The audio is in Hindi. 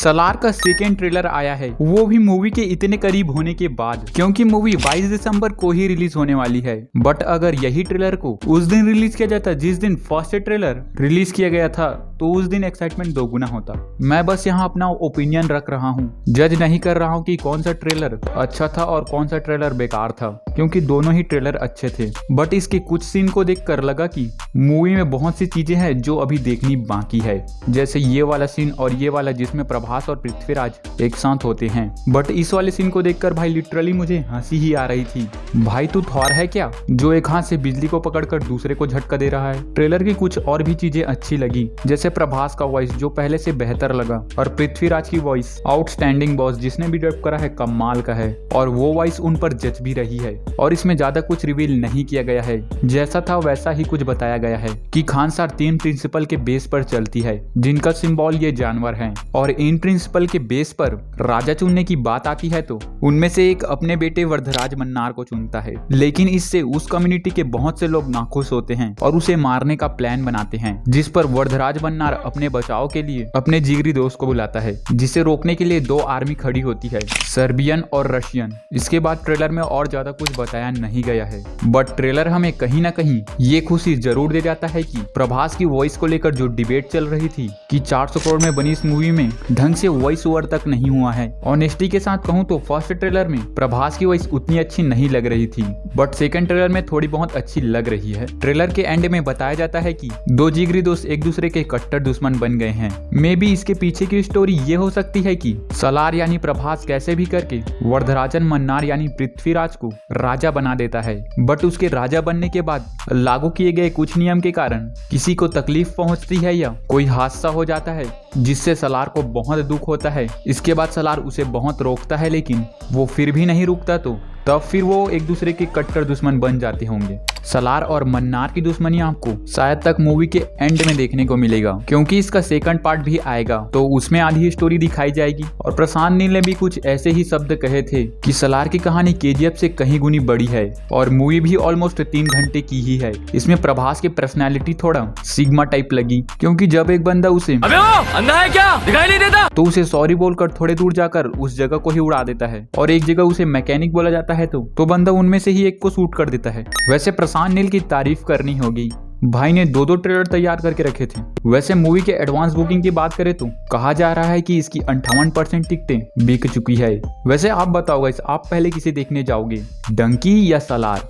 सलार का सेकेंड ट्रेलर आया है, वो भी मूवी के इतने करीब होने के बाद, क्योंकि मूवी 22 दिसंबर को ही रिलीज होने वाली है। बट अगर यही ट्रेलर को उस दिन रिलीज किया जाता जिस दिन फर्स्ट ट्रेलर रिलीज किया गया था, तो उस दिन एक्साइटमेंट दोगुना होता। मैं बस यहाँ अपना ओपिनियन रख रहा हूँ, जज नहीं कर रहा हूँ कि कौन सा ट्रेलर अच्छा था और कौन सा ट्रेलर बेकार था, क्योंकि दोनों ही ट्रेलर अच्छे थे। बट इसके कुछ सीन को देखकर लगा कि मूवी में बहुत सी चीजें हैं जो अभी देखनी बाकी है, जैसे ये वाला सीन और ये वाला जिसमें प्रभास और पृथ्वीराज एक साथ होते हैं। बट इस वाले सीन को देखकर भाई लिटरली मुझे हंसी ही आ रही थी। भाई तू थॉर है क्या, जो एक हाथ से बिजली को पकड़कर दूसरे को झटका दे रहा है। ट्रेलर की कुछ और भी चीजें अच्छी लगी, जैसे प्रभास का वॉइस जो पहले से बेहतर लगा, और पृथ्वीराज की वॉइस आउटस्टैंडिंग बॉस जिसने भी डब करा है कमाल का है, और वो वॉइस उन पर जच भी रही है। और इसमें ज्यादा कुछ रिवील नहीं किया गया है, जैसा था वैसा ही कुछ बताया गया है कि खानसार 3 प्रिंसिपल के बेस पर चलती है, जिनका सिंबल ये जानवर हैं। और इन प्रिंसिपल के बेस पर राजा चुनने की बात आती है तो उनमें से एक अपने बेटे वर्धराज मन्नार को चुनता है, लेकिन इससे उस कम्युनिटी के बहुत से लोग नाखुश होते हैं और उसे मारने का प्लान बनाते हैं, जिस पर वर्धराज मन्नार अपने बचाव के लिए अपने जिगरी दोस्त को बुलाता है, जिसे रोकने के लिए 2 आर्मी खड़ी होती है, सर्बियन और रशियन। इसके बाद ट्रेलर में और ज्यादा कुछ बताया नहीं गया है, बट ट्रेलर हमें कहीं ना कहीं ये खुशी जरूर दे जाता है कि प्रभास की वॉइस को लेकर जो डिबेट चल रही थी कि 400 करोड़ में बनी इस मूवी में ढंग से वॉइस ओवर तक नहीं हुआ है। ऑनेस्टी के साथ कहूं तो फर्स्ट ट्रेलर में प्रभास की वॉइस उतनी अच्छी नहीं लग रही थी, बट सेकंड ट्रेलर में थोड़ी बहुत अच्छी लग रही है। ट्रेलर के एंड में बताया जाता है कि 2 जिगरी दोस्त एक दूसरे के कट्टर दुश्मन बन गए हैं। मे बी इसके पीछे की स्टोरी ये हो सकती है कि सलार यानी प्रभास कैसे भी करके वर्धराजन मन्नार यानी पृथ्वीराज को राजा बना देता है, बट उसके राजा बनने के बाद लागू किए गए कुछ नियम के कारण किसी को तकलीफ पहुंचती है या कोई हादसा हो जाता है, जिससे सलार को बहुत दुख होता है। इसके बाद सलार उसे बहुत रोकता है, लेकिन वो फिर भी नहीं रुकता, तो तब फिर वो एक दूसरे के कट्टर दुश्मन बन जाते होंगे। सलार और मन्नार की दुश्मनी आपको शायद तक मूवी के एंड में देखने को मिलेगा, क्योंकि इसका सेकंड पार्ट भी आएगा, तो उसमें आधी स्टोरी दिखाई जाएगी। और प्रशांत नील ने भी कुछ ऐसे ही शब्द कहे थे कि सलार की कहानी केजीएफ से कहीं गुनी बड़ी है, और मूवी भी ऑलमोस्ट 3 घंटे की ही है। इसमें प्रभास की पर्सनैलिटी थोड़ा सिग्मा टाइप लगी, क्योंकि जब एक बंदा उसे अबे वो अंधा है क्या, दिखाई नहीं देता, तो उसे सॉरी बोलकर थोड़े दूर जाकर उस जगह को ही उड़ा देता है, और एक जगह उसे मैकेनिक बोला जाता है तो बंदा उनमें से ही एक को शूट कर देता है। वैसे प्रशांत नील की तारीफ करनी होगी, भाई ने 2 ट्रेलर तैयार करके रखे थे। वैसे मूवी के एडवांस बुकिंग की बात करें तो कहा जा रहा है कि इसकी 58% टिकटें बिक चुकी है। वैसे आप बताओ गाइस, आप पहले किसे देखने जाओगे, डंकी या सलार?